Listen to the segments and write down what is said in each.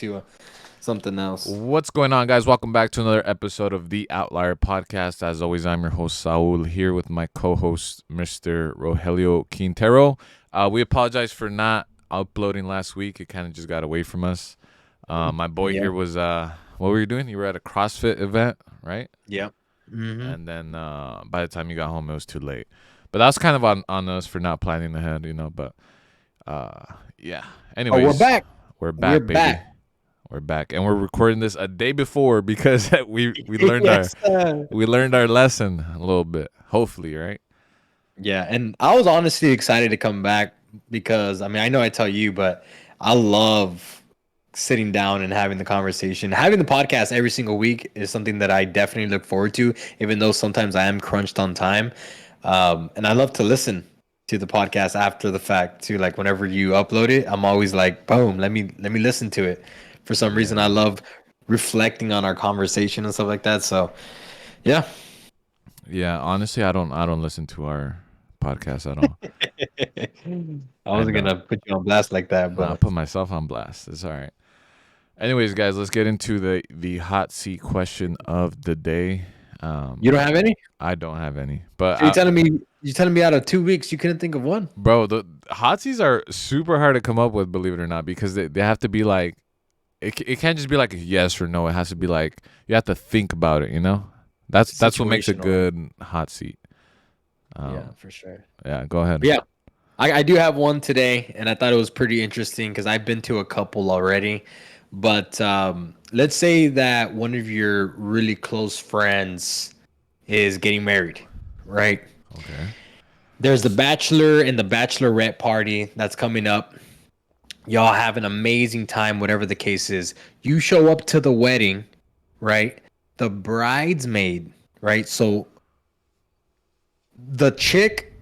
into something else. What's going on, guys? Welcome back to another episode of the Outlier podcast. As always, I'm your host, Saul, here with my co-host, Mr. Rogelio Quintero. We apologize for not uploading last week. It kind of just got away from us. My boy here was, what were you doing? You were at a CrossFit event, right? Yep. Mm-hmm. And then by the time you got home, it was too late. But that was kind of on us for not planning ahead, but yeah. Anyways, we're back. We're back, baby. Back. We're back, and we're recording this a day before because we learned we learned our lesson a little bit. Hopefully, right? Yeah, and I was honestly excited to come back because I know I tell you, but I love sitting down and having the conversation. Having the podcast every single week is something that I definitely look forward to, even though sometimes I am crunched on time. And I love to listen to the podcast after the fact too. Like whenever you upload it, I'm always like, boom, let me listen to it. For some reason, I love reflecting on our conversation and stuff like that. So, yeah. Yeah, honestly, I don't listen to our podcast at all. I wasn't gonna put you on blast like that, but I put myself on blast. It's all right. Anyways, guys, let's get into the hot seat question of the day. You don't have any? I don't have any. But So you're telling me out of 2 weeks you couldn't think of one? Bro, the hot seats are super hard to come up with, believe it or not, because they have to be like, it can't just be like a yes or no. It has to be like, you have to think about it, That's what makes a good hot seat. Yeah, for sure. Yeah, go ahead. Yeah, I do have one today, and I thought it was pretty interesting because I've been to a couple already. But let's say that one of your really close friends is getting married, right? Okay. There's the bachelor and the bachelorette party that's coming up. Y'all have an amazing time, whatever the case is. You show up to the wedding, right? The bridesmaid, right? So the chick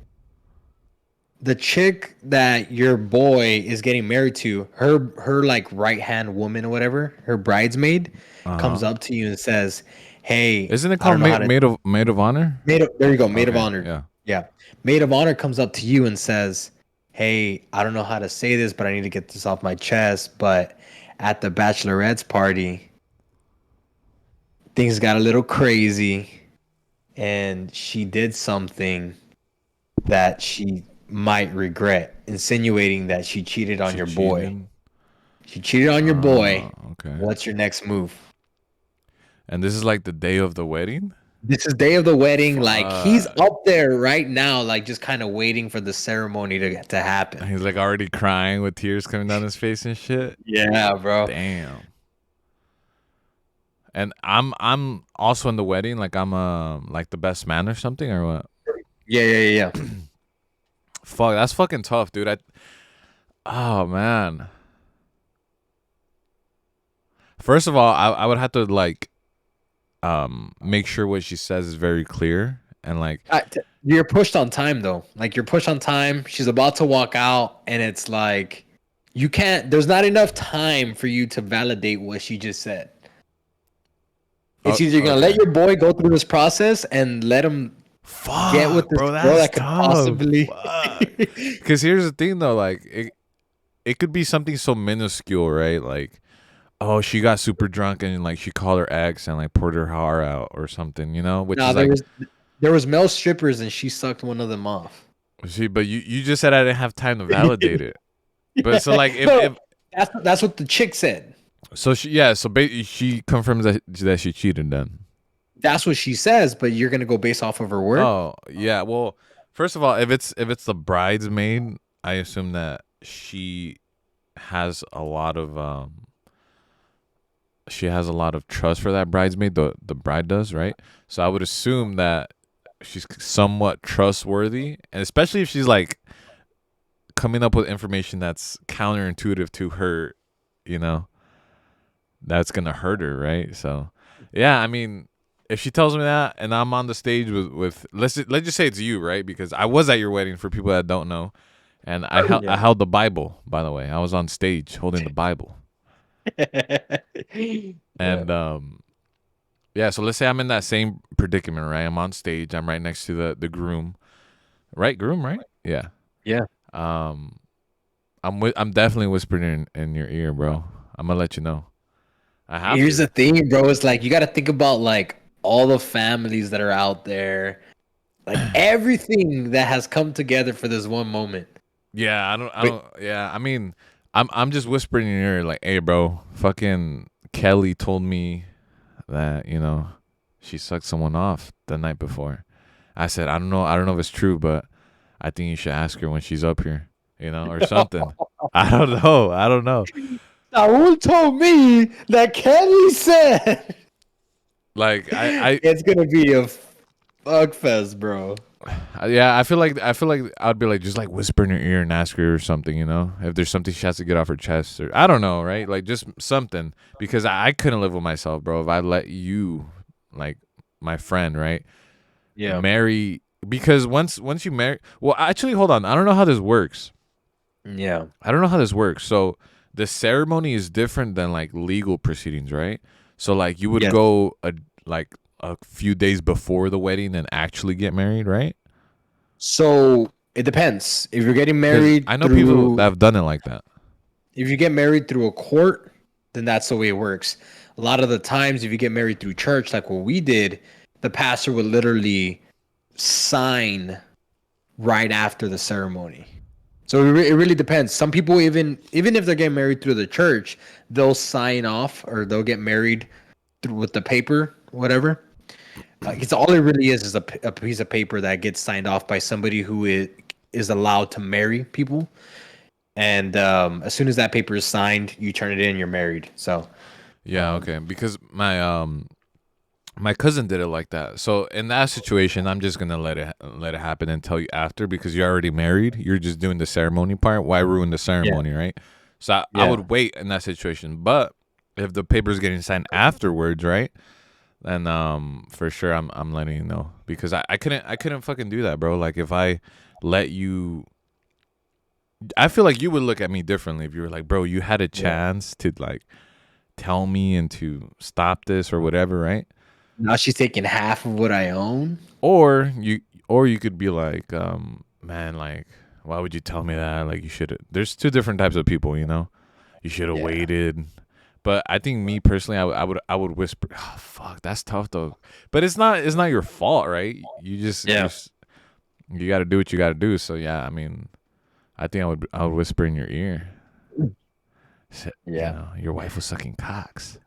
that your boy is getting married to, her like right hand woman or whatever, her bridesmaid, comes up to you and says, "Hey, isn't it called maid of honor? There you go, maid of honor." Yeah. Yeah, maid of honor comes up to you and says, "Hey, I don't know how to say this, but I need to get this off my chest. But at the bachelorette's party, things got a little crazy, and she did something that she might regret, insinuating that she cheated on your boy. She cheated on your boy. Okay. What's your next move?" And this is like the day of the wedding? This is day of the wedding. Like, he's up there right now, like just kind of waiting for the ceremony to happen. He's like already crying with tears coming down his face and shit. Yeah, bro. Damn. And I'm also in the wedding, like I'm like the best man or something, or what? Yeah. Fuck, that's fucking tough, dude. Oh man. First of all, I would have to like make sure what she says is very clear, and like you're pushed on time though. Like you're pushed on time. She's about to walk out, and it's like you can't. There's not enough time for you to validate what she just said. It's either you're gonna let your boy go through this process and let him get with this girl that could possibly. Because here's the thing though, like it could be something so minuscule, right? Like, oh, she got super drunk and like she called her ex and like poured her heart out or something, Which is like, there was male strippers and she sucked one of them off. See, but you just said I didn't have time to validate it. But so like if that's what the chick said. So she confirms that she cheated then. That's what she says, but you're gonna go based off of her word. Oh yeah, well, first of all, if it's the bridesmaid, I assume that she has a lot of trust for that bridesmaid. The bride does, right? So I would assume that she's somewhat trustworthy, and especially if she's like coming up with information that's counterintuitive to her, that's gonna hurt her, right? So yeah, I mean, if she tells me that and I'm on the stage with let's just say it's you, right? Because I was at your wedding, for people that don't know, and I held the Bible, by the way. I was on stage holding the Bible. And yeah, so let's say I'm in that same predicament, right? I'm on stage, I'm right next to the groom. Right? Groom, right? Yeah. Yeah. I'm definitely whispering in your ear, bro. I'm gonna let you know. I have Here's to. the thing, bro. It's like you got to think about like all the families that are out there, like everything that has come together for this one moment. Yeah, I don't. I Wait, don't. Yeah, I mean, I'm just whispering in your ear, like, hey, bro, fucking Kelly told me that she sucked someone off the night before. I said, I don't know. I don't know if it's true, but I think you should ask her when she's up here, or something. I don't know. I don't know. Saul told me that Kelly said Like it's gonna be a fuck fest, bro. yeah, I feel like I'd be like just like whisper in her ear and ask her or something, if there's something she has to get off her chest or I don't know, right? Like just something because I couldn't live with myself, bro. If I let you, like my friend, right, Yeah, marry because once you marry, well, actually, hold on, I don't know how this works. yeah, I don't know how this works. So the ceremony is different than like legal proceedings, right? So like you would yes. go like a few days before the wedding and actually get married, right? So it depends. If you're getting Because married I know people that through, have done it like that. if you get married through a court, then that's the way it works. A lot of the times, if you get married through church, like what we did, the pastor would literally sign right after the ceremony. So it really depends. Some people even if they're getting married through the church, they'll sign off or they'll get married through with the paper, whatever. It's all it really is a piece of paper that gets signed off by somebody who is allowed to marry people. And as soon as that paper is signed, you turn it in, you're married. So Yeah, um, okay. Because my cousin did it like that. So in that situation, I'm just gonna let it happen and tell you after because you're already married. You're just doing the ceremony part. Why ruin the yeah, ceremony, right? So I yeah, would wait in that situation. But if the paper's getting signed afterwards, right? Then for sure I'm letting you know because I couldn't fucking do that, bro. Like if I let you, I feel like you would look at me differently if you were like, bro, you had a yeah. chance to like tell me and to stop this or whatever, right? Now she's taking half of what I own. Or you could be like, man, like why would you tell me that? Like you should. There's two different types of people, You should have Yeah, waited. But I think me personally, I would whisper. Oh, fuck, that's tough though. But it's not your fault, right? yeah, You got to do what you got to do. So yeah, I mean, I think I would whisper in your ear. yeah. Your wife was sucking cocks.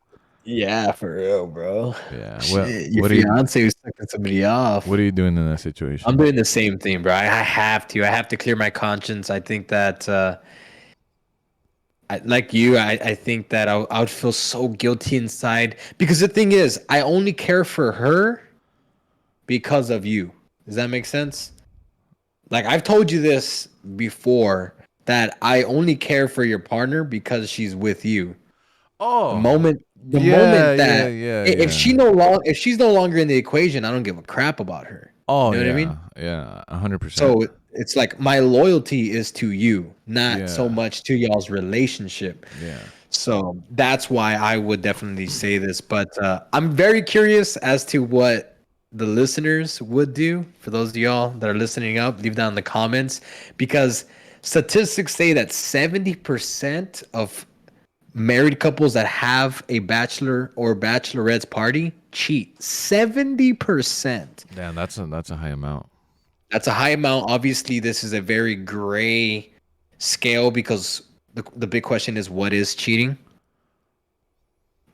Yeah, for real, bro. Yeah. Well, Shit, your fiance was sucking somebody what off. are you doing in that I'm situation? doing the same thing, bro. I have to. I have to clear my conscience. I think that, like you, I think that I would feel so guilty inside because the thing is, I only care for her because of you. Does that make sense? Like I've told you this before that I only care for your partner because she's with you. The Oh, moment, the yeah, moment yeah, that yeah, if yeah. if she's no longer in the equation, I don't give a crap about her. You Oh know what I mean? yeah, yeah, 100%. So it's like my loyalty is to you, not so Yeah, much to y'all's relationship. yeah. So that's why I would definitely say this. But I'm very curious as to what the listeners would do. For those of y'all that are listening up, leave down in the comments because statistics say that 70% of married couples that have a bachelor or bachelorette's party cheat. 70%. Damn, that's a high amount. That's a high amount. Obviously, this is a very gray scale because the big question is what is cheating?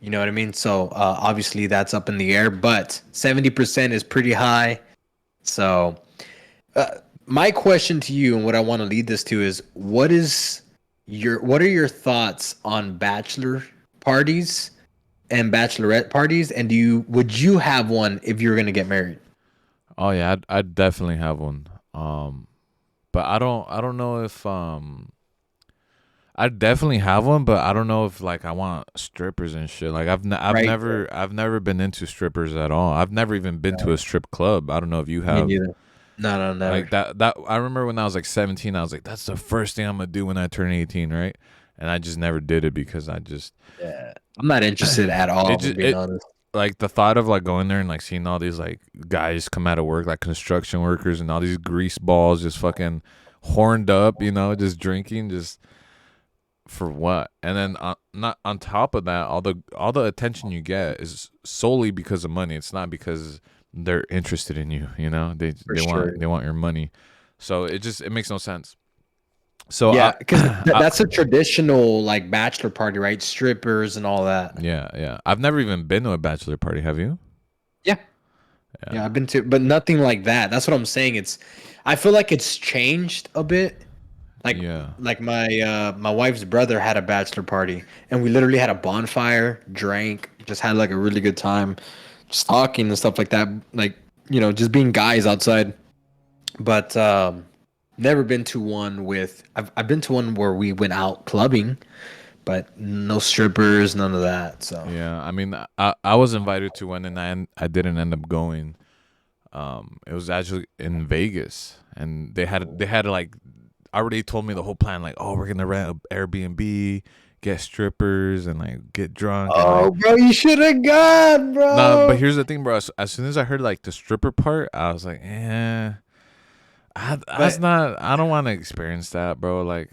You know what I mean? So obviously that's up in the air, but 70% is pretty high. So uh, my question to you and what I want to lead this to is what are your thoughts on bachelor parties and bachelorette parties, and would you have one if you were gonna get married? Oh yeah, I'd definitely have one. But I don't know if I definitely have one, but I don't know if like I want strippers and shit. Like Right. I've never been into strippers at all. I've never even been to a strip club. I don't know if you Me have. neither. No, no, never. Like that I remember when I was like 17, I was like that's the first thing I'm going to do when I turn 18, right? And I just never did it because I just Yeah. I'm not interested at it all, to just being it honest. like the thought of like going there and like seeing all these like guys come out of work like construction workers and all these grease balls just fucking horned up, just drinking, just For what? And then not on top of that, all the attention you get is solely because of money. It's not because they're interested in you. You know, they For they want sure. they want your money. So it makes no sense. So Yeah, because I that's a traditional like bachelor party, right? Strippers and all that. yeah. I've never even been to a bachelor party. Have you? Yeah, Yeah. yeah, I've been to, but nothing like that. That's what I'm saying. I feel like it's changed a bit. Like, Yeah. my wife's brother had a bachelor party, and we literally had a bonfire, drank, just had like a really good time, just talking and stuff like that. Like, just being guys outside. But never been to one with. I've been to one where we went out clubbing, but no strippers, none of that. So Yeah. I mean, I was invited to one and I didn't end up going. It was actually in Vegas, and they had like already told me the whole plan. Like, oh, we're gonna rent an Airbnb, get strippers, and like get drunk and like. oh, bro, you should have gone, No, but bro. here's the thing, bro. As soon as I heard like the stripper part, I was like, that's But not. I don't want to experience that, bro. Like,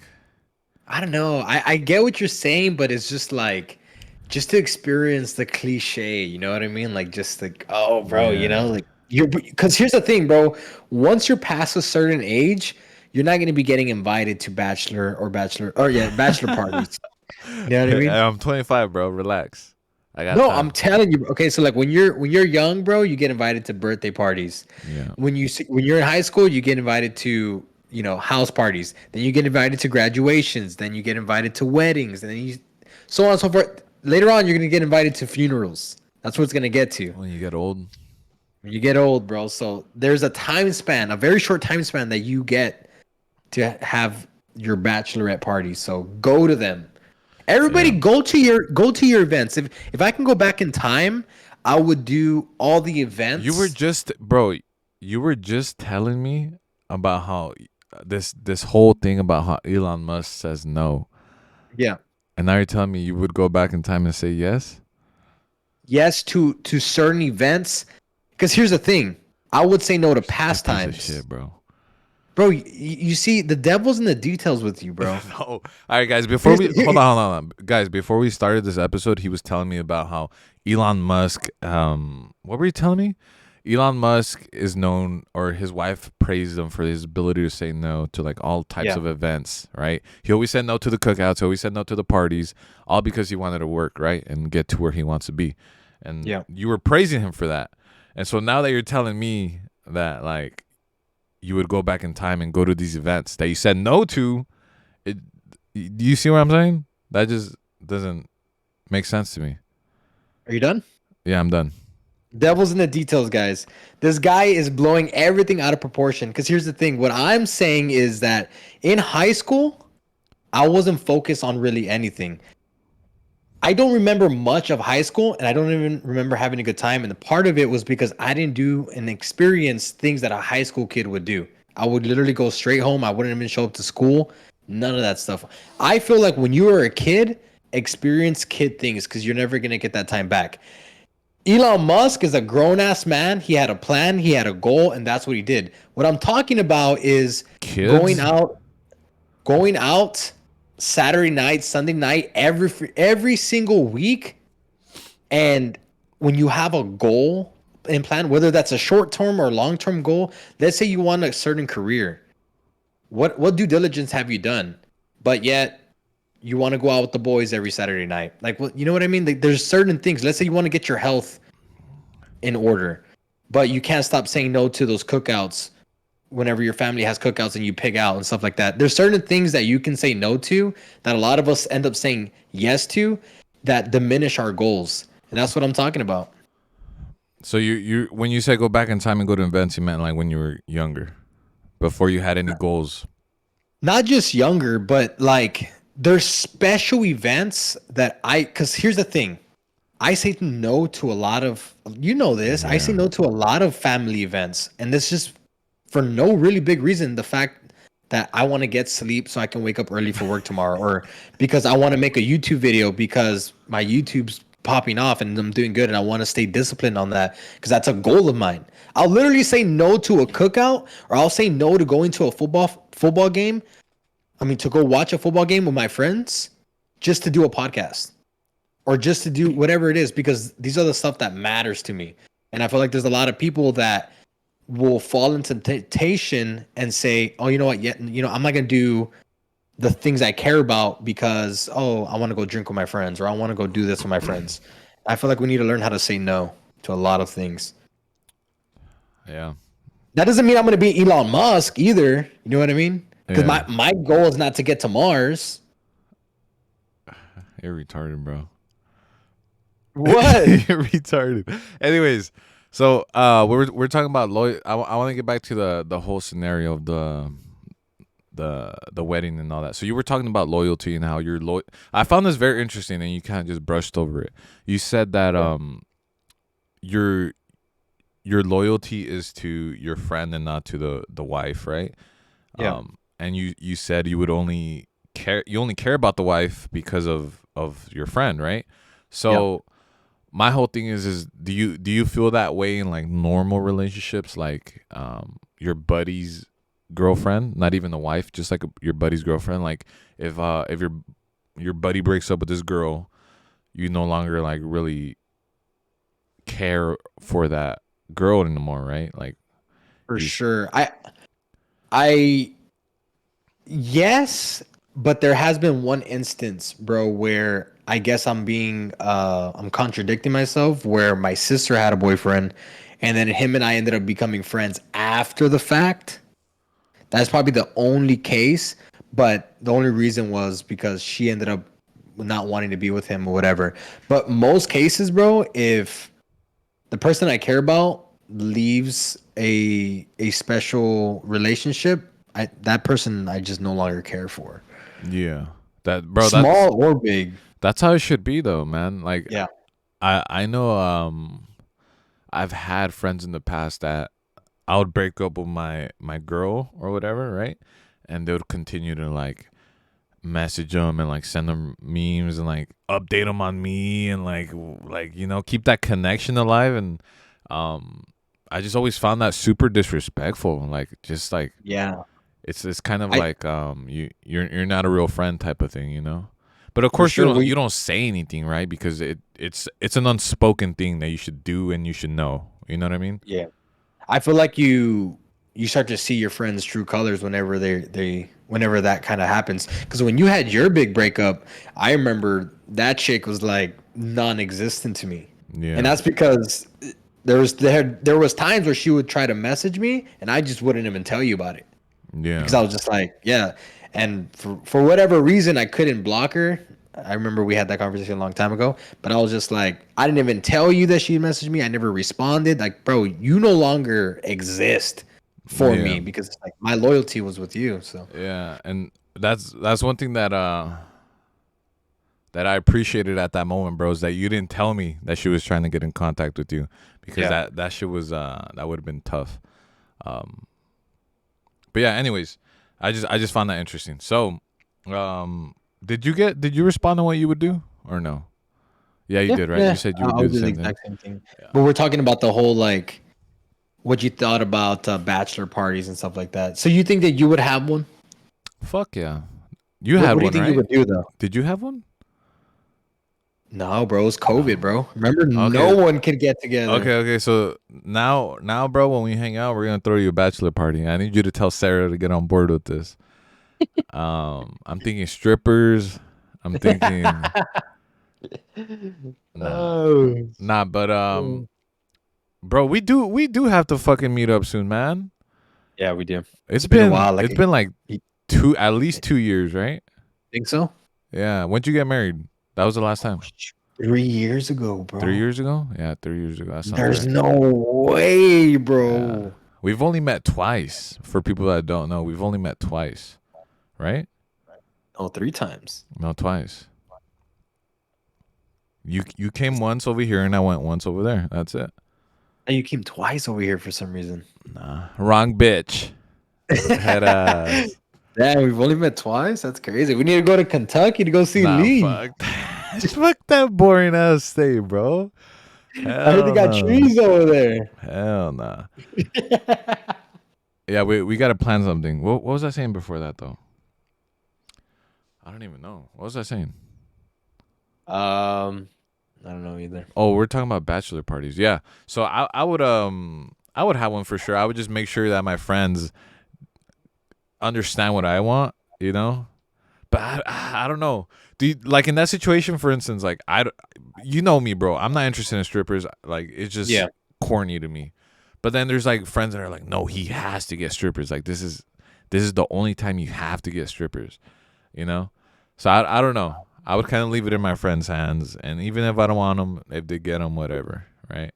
I don't know. I get what you're saying, but it's just like, just to experience the cliche, you know what I mean? Like, just like, oh, bro, yeah, like because here's the thing, bro. Once you're past a certain age, you're not going to be getting invited to bachelor parties. You know what I mean? I'm 25, bro. Relax. I got No, I'm time. telling you. Okay, so like when you're young, bro, you get invited to birthday parties. Yeah. When you're in high school, you get invited to house parties. Then you get invited to graduations. Then you get invited to weddings, and then so on and so forth. Later on, you're gonna get invited to funerals. That's what it's gonna get to When you get old. when you get old, bro. So there's a time span, a very short time span that you get to have your bachelorette party. So go to them. Everybody Yeah. go to your events. If I can go back in time, I would do all the You were events. just, bro. You were just telling me about how this whole thing about how Elon Musk says no, Yeah. and now you're telling me you would go back in time and say yes. Yes to certain events. Because here's the thing. I would say no to Such a piece of pastimes. shit, bro. Bro, you see, the devil's in the details with you, bro. No. All right, guys. Before Here's we the, here, hold on, hold on, guys. Before we started this episode, he was telling me about how Elon Musk. What were you telling me? Elon Musk is known, or his wife praised him for his ability to say no to like all types yeah, of events. Right? He always said no to the cookouts. He always said no to the parties, all because he wanted to work right and get to where he wants to be. And yeah. you were praising him for that. And so now that you're telling me that like you would go back in time and go to these events that you said no to, it, do you see what I'm saying? That just doesn't make sense to me. Are you done? Yeah, I'm done. Devil's in the details, guys. This guy is blowing everything out of proportion. Because here's the thing. What I'm saying is that in high school, I wasn't focused on really anything. I don't remember much of high school, and I don't even remember having a good time. And the part of it was because I didn't do and experience things that a high school kid would do. I would literally go straight home. I wouldn't even show up to school. None of that stuff. I feel like when you were a kid, experience kid things because you're never gonna get that time back. Elon Musk is a grown ass man. He had a plan, he had a goal, and that's what he did. What I'm talking about is going Kids? out going out Saturday night, Sunday night, every single week. And when you have a goal and plan, whether that's a short term or long term goal, let's say you want a certain career, what due diligence have you done? But yet you want to go out with the boys every Saturday night. Like, well, you know what I mean? Like, there's certain things. Let's say you want to get your health in order, but you can't stop saying no to those cookouts whenever your family has cookouts and you pig out and stuff like that. There's certain things that you can say no to that a lot of us end up saying yes to that diminish our goals. And that's what I'm talking about. So you when you say go back in time and go to events, you meant like when you were younger, before you had any goals. Not just younger, but like there's special events that cuz here's the thing. I say no to a lot of, this. I say Yeah. no to a lot of family events, and this just for no really big reason. The fact that I want to get sleep so I can wake up early for work tomorrow, or because I want to make a YouTube video because my YouTube's popping off and I'm doing good, and I want to stay disciplined on that because that's a goal of mine. I'll literally say no to a cookout, or I'll say no to going to a football game. I mean, to go watch a football game with my friends just to do a podcast or just to do whatever it is, because these are the stuff that matters to me. And I feel like there's a lot of people that will fall into temptation and say, oh, you know what? Yeah, I'm not going to do the things I care about because, oh, I want to go drink with my friends or I want to go do this with my friends. I feel like we need to learn how to say no to a lot of things. Yeah. That doesn't mean I'm going to be Elon Musk either. You know what I mean? Because Yeah. my goal is not to get to Mars. You're retarded, bro. What? You're retarded. Anyways, so we're talking about loyal. I want to get back to the whole scenario of the wedding and all that. So you were talking about loyalty and how you're loyal. I found this very interesting, and you kind of just brushed over it. You said that your loyalty is to your friend and not to the wife, right? Yeah. And you said you would only care about the wife because of your friend, right? So my whole thing is do you feel that way in like normal relationships, like your buddy's girlfriend, not even the wife, just like your buddy's girlfriend? Like if your buddy breaks up with this girl, you no longer like really care for that girl anymore, right? Like For sure. I yes, but there has been one instance, bro, where I guess I'm contradicting myself, where my sister had a boyfriend and then him and I ended up becoming friends after the fact. That's probably the only case, but the only reason was because she ended up not wanting to be with him or whatever. But most cases, bro, if the person I care about leaves a special relationship, that person I just no longer care for. yeah, that bro, Small or big. that's how it should be though, man. Like Yeah. I know I've had friends in the past that I would break up with my girl or whatever, right? And they would continue to like message them and like send them memes and like update them on me and like keep that connection alive. And I just always found that super disrespectful. Like just like Yeah. it's kind of I like you're not a real friend type of thing, you know. But of For course sure you don't say anything, right? Because it's an unspoken thing that you should do and you should know. You know what I mean? yeah. I feel like you start to see your friends' true colors whenever whenever that kind of happens. Because when you had your big breakup, I remember that chick was like non-existent to me, and Yeah. that's because there was times where she would try to message me, and I just wouldn't even tell you about it because Yeah. I was just like, yeah. And for whatever reason, I couldn't block her. I remember we had that conversation a long time ago, but I was just like, I didn't even tell you that she messaged me. I never responded. Like, bro, you no longer exist for Yeah. me because like my loyalty was with you. So Yeah. And that's one thing that I appreciated at that moment, bro, is that you didn't tell me that she was trying to get in contact with you, because yeah, that shit was that would have been tough. Um but yeah, anyways, I just found that interesting. So, did you respond to what you would do or no? Yeah, you yeah, did, right? You yeah. said you would I do would the do the same thing. exact same thing. Yeah. But we're talking about the whole like what you thought about bachelor parties and stuff like that. So you think that you would have one? Fuck yeah. You What, had what do you one, think you right? would do though? Did you have one? No, bro, it's COVID, Oh. bro. Remember, no Okay. one could get together. Okay, so now, bro, when we hang out, we're gonna throw you a bachelor party. I need you to tell Sarah to get on board with this. I'm thinking strippers. I'm thinking nah, Oh. but bro, we do have to fucking meet up soon, man. Yeah, we do. It's It's been a while. it's Like, been like you at least 2 years, right? think so? Yeah. When'd you get married? That was the last time. 3 years ago, 3 years bro. ago? Yeah, 3 years ago. That sounds There's right. no way, Yeah. bro. We've only met twice. For people that don't know, we've only met twice, right? Oh, 3 times. No, twice. You came once over here and I went once over there. That's it. And you came twice over here for some reason. Nah, wrong bitch. Head ass. Damn, we've only met twice? That's crazy. We need to go to Kentucky to go see Nah, Lee. fuck. Fuck that boring ass state, bro. I heard they Hell got no. trees over there. Hell nah. Yeah, we gotta plan something. What was I saying before that though? I don't even know. What was I saying? I don't know either. Oh, we're talking about bachelor parties. Yeah. So I would have one for sure. I would just make sure that my friends understand what I want, you know? But I don't know. Do you, like in that situation, for instance, like you know me, bro. I'm not interested in strippers. Like it's just Yeah. corny to me. But then there's like friends that are like, no, he has to get strippers. Like this is the only time you have to get strippers, you know. So I don't know. I would kind of leave it in my friends' hands, and even if I don't want them, if they get them, whatever, right?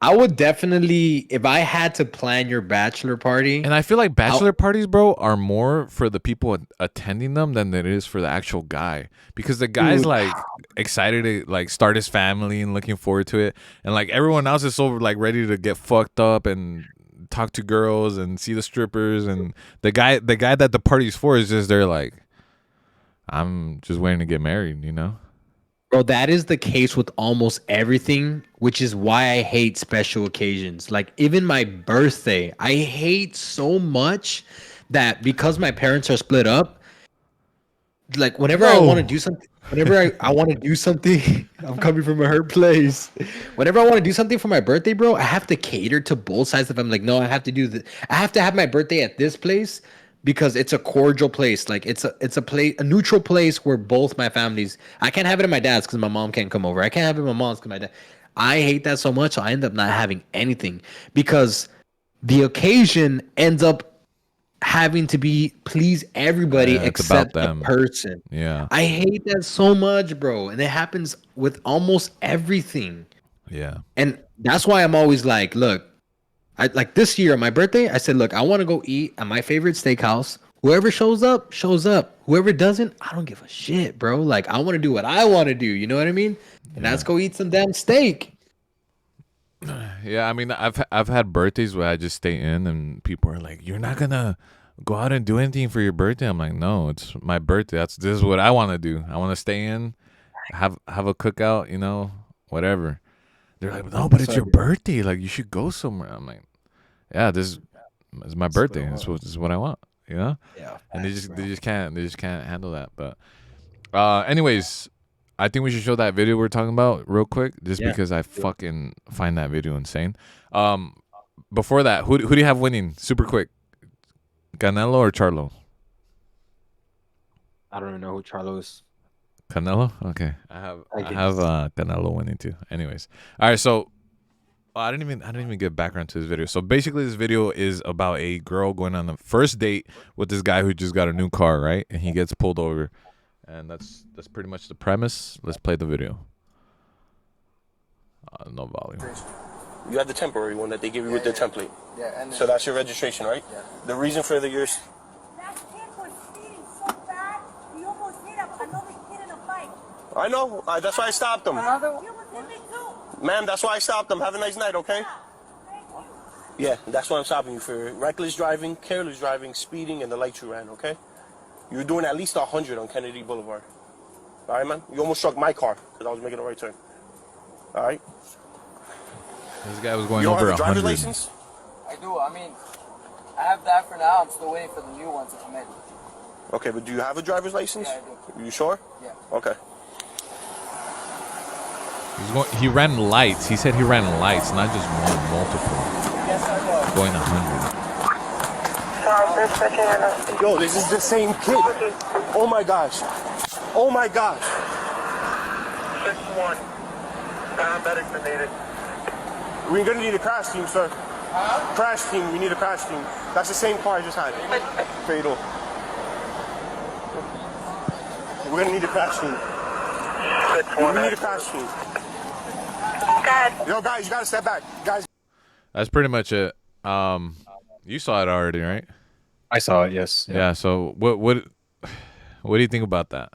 I would definitely, if I had to plan your bachelor party, And I feel like I bachelor parties, bro, are more for the people attending them than it is for the actual guy. Because the guy's dude, like excited to like start his family and looking forward to it, and like everyone else is so like ready to get fucked up and talk to girls and see the strippers. And the guy that the party's for is just there like, I'm just waiting to get married, you know? bro, that is the case with almost everything, which is why I hate special occasions. Like even my birthday, I hate so much that because my parents are split up, like whenever I want to No. do something, whenever I want to do something, I'm coming from a hurt place. Whenever I want to do something for my birthday, bro, I have to cater to both sides. If I'm like, no, I have to do the, I have to have my birthday at this place because it's a cordial place. Like it's a place, a neutral place where both my families. I can't have it at my dad's because my mom can't come over. I can't have it at my mom's because my dad. I hate that so much. So I end up not having anything because the occasion ends up having to be please everybody Yeah, it's about except the them. person. Yeah. I hate that so much, bro. And it happens with almost everything. Yeah. And that's why I'm always like, look, I like this year on my birthday, I said, look, I want to go eat at my favorite steakhouse. Whoever shows up, shows up. Whoever doesn't, I don't give a shit, bro. Like I want to do what I want to do. You know what I mean? And Yeah. that's go eat some damn steak. Yeah, I mean, I've had birthdays where I just stay in, and people are like, "You're not gonna go out and do anything for your birthday." I'm like, "No, it's my birthday. This is what I want to do. I want to stay in, have a cookout, you know, whatever." They're like, "No, but That's it's what I your do. birthday. Like, you should go somewhere." I'm like, "Yeah, this is my That's what I birthday. want. This is what I want, you know." Yeah, And facts, bro. they just can't handle that. But anyways, I think we should show that video we're talking about real quick, just Yeah. because I fucking find that video insane. Um, Before that, who do you have winning? Super quick, Canelo or Charlo? I don't even know who Charlo is. Canelo. Okay, I I have guess. Canelo winning too. Anyways, all right. So I didn't even get background to this video. So basically, this video is about a girl going on the first date with this guy who just got a new car, right? And he gets pulled over, and that's pretty much the premise. Let's play the video. No volume. You have the temporary one that they give you with the template. Yeah, and So that's your registration, right? Yeah. The reason for the yours. That kid was speeding so bad, he almost hit another kid in a bike. I know. That's why I stopped him. You almost hit me too. Ma'am, that's why I stopped him. Have a nice night, okay? Thank you. Yeah, that's why I'm stopping you for reckless driving, careless driving, speeding, and the lights you ran, okay? You were doing at least 100 on Kennedy Boulevard. All right, man? You almost struck my car because I was making a right turn. All right? This guy was going You don't over have a driver's 100. license? I do. I mean, I have that for now. I'm still waiting for the new one to come in. Okay, but do you have a driver's license? Yeah, I do. You sure? Yeah. Okay. He ran lights. He said he ran lights, not just one, multiple. Yes, I was. Going 100. Yo, this is the same kid. Oh my gosh. Oh my gosh. 6-1. Paramedics are needed. We're gonna need a crash team, sir. Crash team, we need a crash team. That's the same car I just had. Fatal. We're gonna need a crash team. 6-1. We need a crash team. Yo, guys, you gotta step back. Guys. That's pretty much it. You saw it already, right? I saw it. Yes. Yeah. So what do you think about that?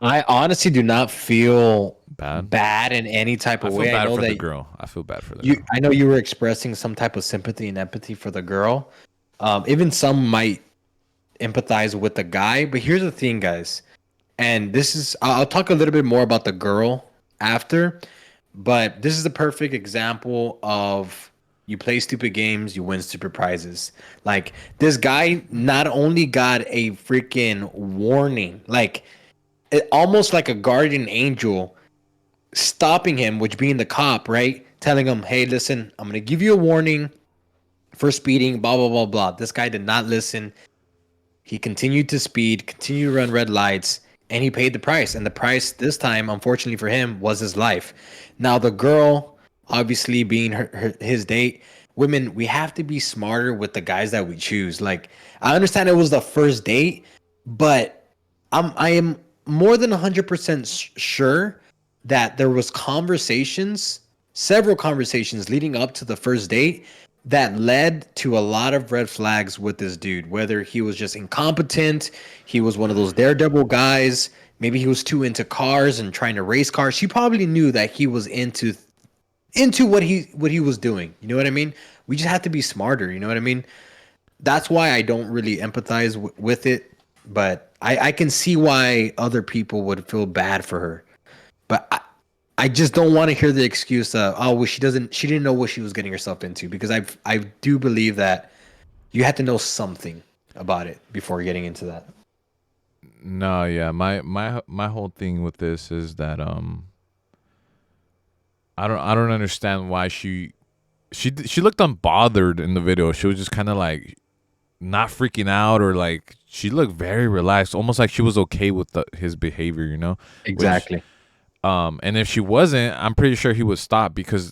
I honestly do not feel Bad. bad in any type I of feel way. I bad know for the that girl. I feel bad for the you. girl. I know you were expressing some type of sympathy and empathy for the girl. Even some might empathize with the guy. But here's the thing, guys. And this is I'll talk a little bit more about the girl after. But this is the perfect example of you play stupid games, you win stupid prizes. Like this guy not only got a freaking warning, like almost like a guardian angel stopping him, which being the cop, right? Telling him, hey, listen, I'm going to give you a warning for speeding, blah, blah, blah, blah. This guy did not listen. He continued to speed, continued to run red lights, and he paid the price. And the price this time, unfortunately for him, was his life. Now, the girl, obviously being his date, women, we have to be smarter with the guys that we choose. Like, I understand it was the first date, but I am more than 100% sure that there was conversations, several conversations leading up to the first date that led to a lot of red flags with this dude. Whether he was just incompetent, he was one of those daredevil guys, maybe he was too into cars and trying to race cars. She probably knew that he was into what he was doing. You know what I mean? We just have to be smarter. You know what I mean? That's why I don't really empathize with it. But I can see why other people would feel bad for her. But I just don't want to hear the excuse of, oh, well, she didn't know what she was getting herself into, because I do believe that you have to know something about it before getting into that. No, yeah, my whole thing with this is that I don't understand why she looked unbothered in the video. She was just kind of like not freaking out, or like she looked very relaxed, almost like she was okay with his behavior, you know? Exactly. Which, and if she wasn't, I'm pretty sure he would stop, because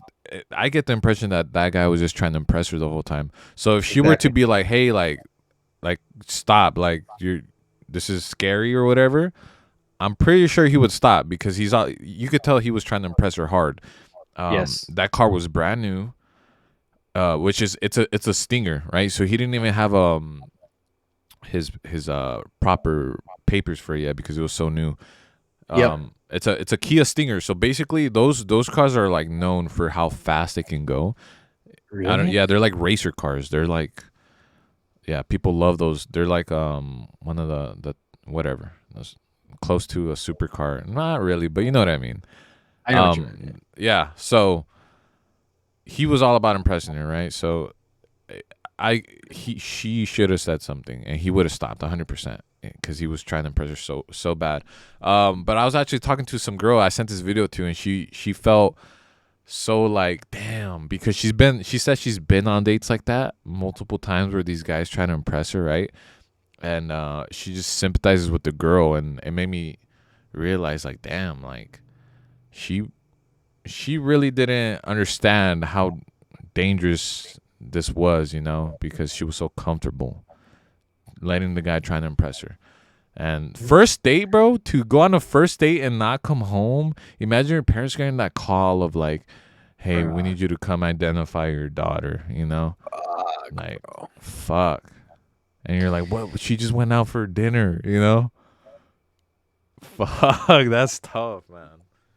I get the impression that guy was just trying to impress her the whole time. So if she were to be like, hey, like stop, like this is scary or whatever, I'm pretty sure he would stop, because you could tell he was trying to impress her hard. Yes. That car was brand new, which is it's a Stinger, right? So he didn't even have his proper papers for it yet, because it was so new. Yep. It's a Kia Stinger. So basically, those cars are like known for how fast they can go. Really? Yeah, they're like racer cars. They're like, yeah, people love those. They're like one of the whatever, those, close to a supercar. Not really, but you know what I mean. I know what you mean. Yeah. So he was all about impressing her, right? So she should have said something, and he would have stopped 100%, because he was trying to impress her so bad. But I was actually talking to some girl I sent this video to, and she felt so like, damn, because she said she's been on dates like that multiple times where these guys trying to impress her, right? And she just sympathizes with the girl, and it made me realize, like, damn, like she really didn't understand how dangerous this was, you know, because she was so comfortable letting the guy trying to impress her. And first date, bro, to go on a first date and not come home. Imagine your parents getting that call of like, hey, we need you to come identify your daughter, you know? Like, fuck. And you're like, what? She just went out for dinner, you know? Fuck, that's tough, man.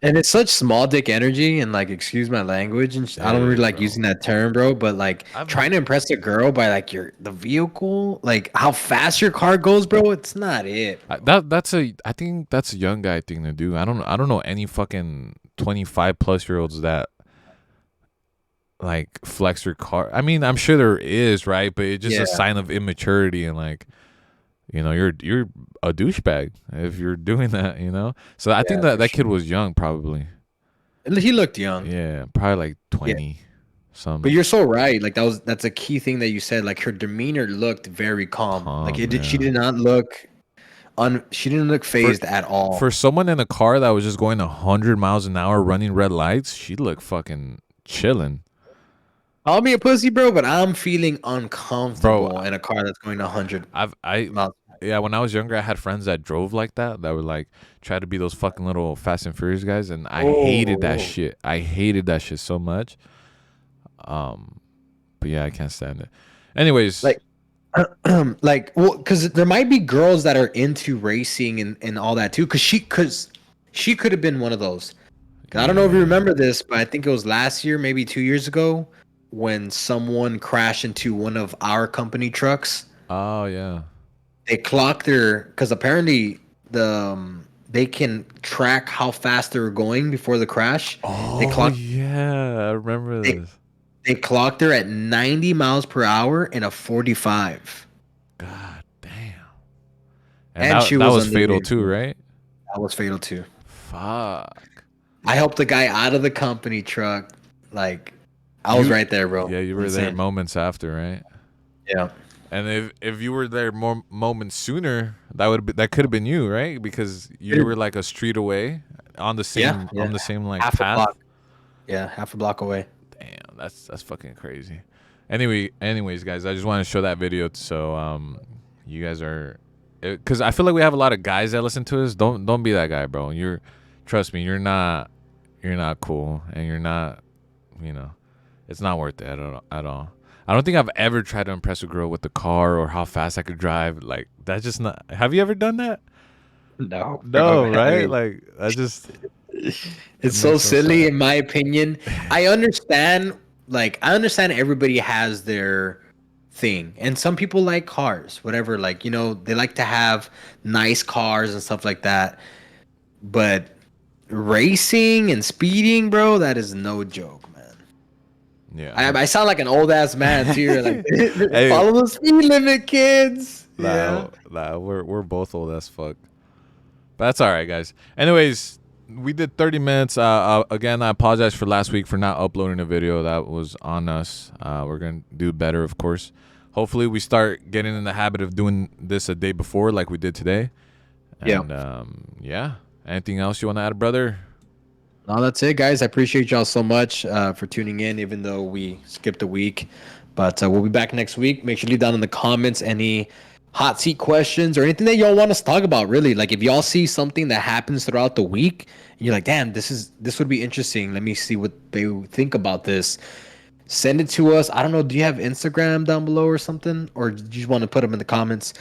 And it's such small dick energy, and like, excuse my language, and I don't It really is, like bro. using that term, bro. But like, trying to impress a girl by like the vehicle, like how fast your car goes, bro. It's not it. I think that's a young guy thing to do. I don't know any fucking 25+ year olds that like flex their car. I mean, I'm sure there is, right? But it's just a sign of immaturity, and like, you know, you're a douchebag if you're doing that, you know? So I think that kid was young, probably. He looked young. Yeah, probably like 20 some. But you're so right. Like that's a key thing that you said. Like her demeanor looked very calm. Like she did not look she didn't look phased at all. For someone in a car that was just going 100 miles an hour running red lights, she looked fucking chilling. Call me a pussy, bro, but I'm feeling uncomfortable in a car that's going 100. Yeah, when I was younger, I had friends that drove like that would like try to be those fucking little Fast and Furious guys, and I hated that shit. I hated that shit so much. But yeah, I can't stand it. Anyways, like, well, because there might be girls that are into racing and all that too. Because she could have been one of those. I don't know if you remember this, but I think it was last year, maybe 2 years ago, when someone crashed into one of our company trucks. Oh yeah. They clocked because apparently they can track how fast they were going before the crash. Yeah, I remember this. They clocked her at 90 miles per hour in a 45. God damn. And that was fatal too, right? That was fatal too. Fuck. I helped the guy out of the company truck. Like, I was right there, bro. Yeah, you were there Insane. moments after, right? Yeah. And if you were there more moments sooner, that could have been you, right? Because you were like a street away on the same Yeah. like Half a path. block. Yeah, half a block away. Damn, that's fucking crazy. Anyways, guys, I just want to show that video so you guys are, because I feel like we have a lot of guys that listen to us. Don't be that guy, bro. Trust me, you're not cool, and you're not, it's not worth it at all. I don't think I've ever tried to impress a girl with the car or how fast I could drive. Like, that's just not. Have you ever done that? No. No, bro. right? Like, I just. It's so silly in my opinion. I understand everybody has their thing. And some people like cars, whatever, like, they like to have nice cars and stuff like that. But racing and speeding, bro, that is no joke, man. Yeah. I sound like an old ass man too. Like, Hey. follow the speed limit, kids. Yeah. Nah, we're both old as fuck. But that's all right, guys. Anyways, we did 30 minutes. Again, I apologize for last week for not uploading a video. That was on us. We're gonna do better, of course. Hopefully, we start getting in the habit of doing this a day before, like we did today. And, yeah. Anything else you want to add, brother? No, that's it, guys. I appreciate y'all so much for tuning in, even though we skipped a week. But we'll be back next week. Make sure you leave down in the comments any hot seat questions or anything that y'all want us to talk about. Really, like if y'all see something that happens throughout the week, and you're like, "Damn, this would be interesting. Let me see what they think about this." Send it to us. I don't know. Do you have Instagram down below or something, or do you just want to put them in the comments?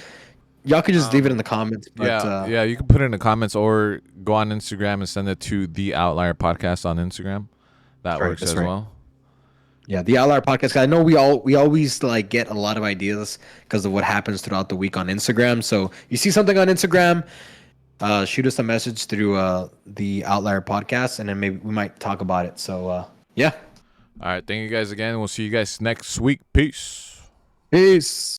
Y'all could just leave it in the comments. But, yeah, you can put it in the comments or go on Instagram and send it to the Outlier Podcast on Instagram. That works as well. Yeah, the Outlier Podcast. I know we always like get a lot of ideas because of what happens throughout the week on Instagram. So you see something on Instagram, shoot us a message through the Outlier Podcast, and then maybe we might talk about it. So yeah. All right, thank you guys again. We'll see you guys next week. Peace. Peace.